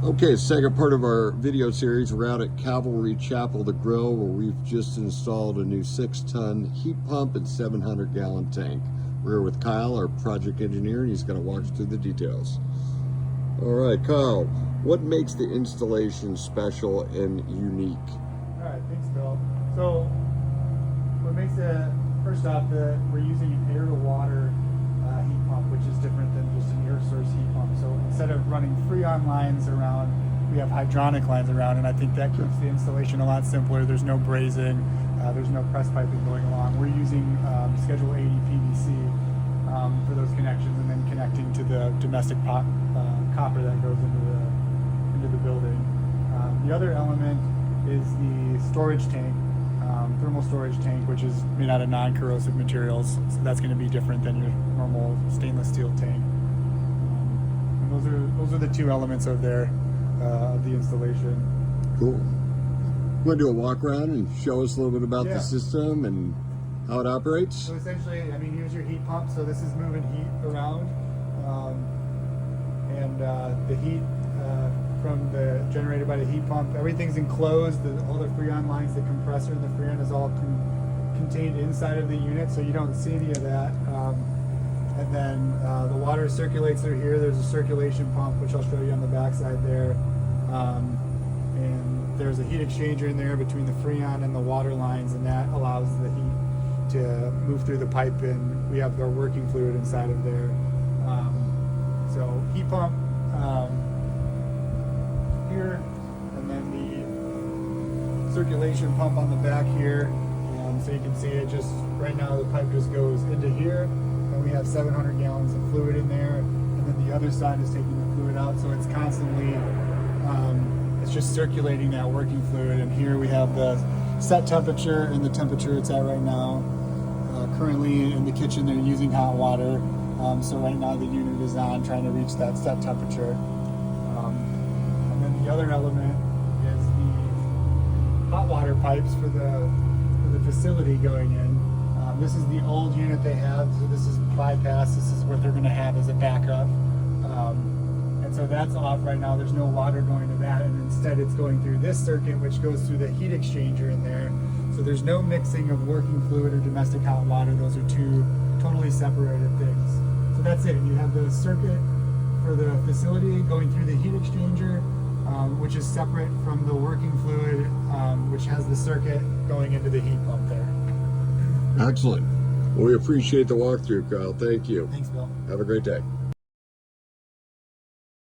Okay, second part of our video series. We're out at Calvary Chapel, the Grill, where we've just installed a new 6-ton heat pump and 700-gallon tank. We're here with Kyle, our project engineer, and he's going to walk us through the details. All right, Kyle, what makes the installation special and unique? All right, thanks, Bill. So, what makes it, first off, we're using an air-to-water heat pump, which is different than just an air source heat pump. So instead of running Freon lines around, we have hydronic lines around, and I think that keeps the installation a lot simpler. There's no brazing, there's no press piping going along. We're using Schedule 80 PVC for those connections, and then connecting to the domestic copper that goes into the building. The other element is the storage tank. Thermal storage tank, which is made out of non-corrosive materials, so that's going to be different than your normal stainless steel tank. And those are the two elements of the installation. Cool. You want to do a walk around and show us a little bit about the system and how it operates? So essentially, I mean, here's your heat pump. So this is moving heat around, and the heat generated by the heat pump, everything's enclosed. All the Freon lines, the compressor, and the Freon is all contained inside of the unit, so you don't see any of that. And then the water circulates through here. There's a circulation pump, which I'll show you on the back side there. And there's a heat exchanger in there between the Freon and the water lines, and that allows the heat to move through the pipe, and we have our working fluid inside of there. So heat pump here, and then the circulation pump on the back here. So you can see it just, right now the pipe just goes into here, and we have 700 gallons of fluid in there, and then the other side is taking the fluid out, so it's constantly, it's just circulating that working fluid. And here we have the set temperature and the temperature it's at right now. Currently in the kitchen they're using hot water, so right now the unit is on, trying to reach that set temperature. And then the other element is the hot water pipes for the facility going in. This is the old unit they have, so this is bypass. This is what they're going to have as a backup. And so that's off right now. There's no water going to that, and instead it's going through this circuit, which goes through the heat exchanger in there. So there's no mixing of working fluid or domestic hot water. Those are two totally separated things. So that's it. You have the circuit for the facility going through the heat exchanger, which is separate from the working fluid, which has the circuit going into the heat pump there. Excellent. Well, we appreciate the walkthrough, Kyle. Thank you. Thanks, Bill. Have a great day.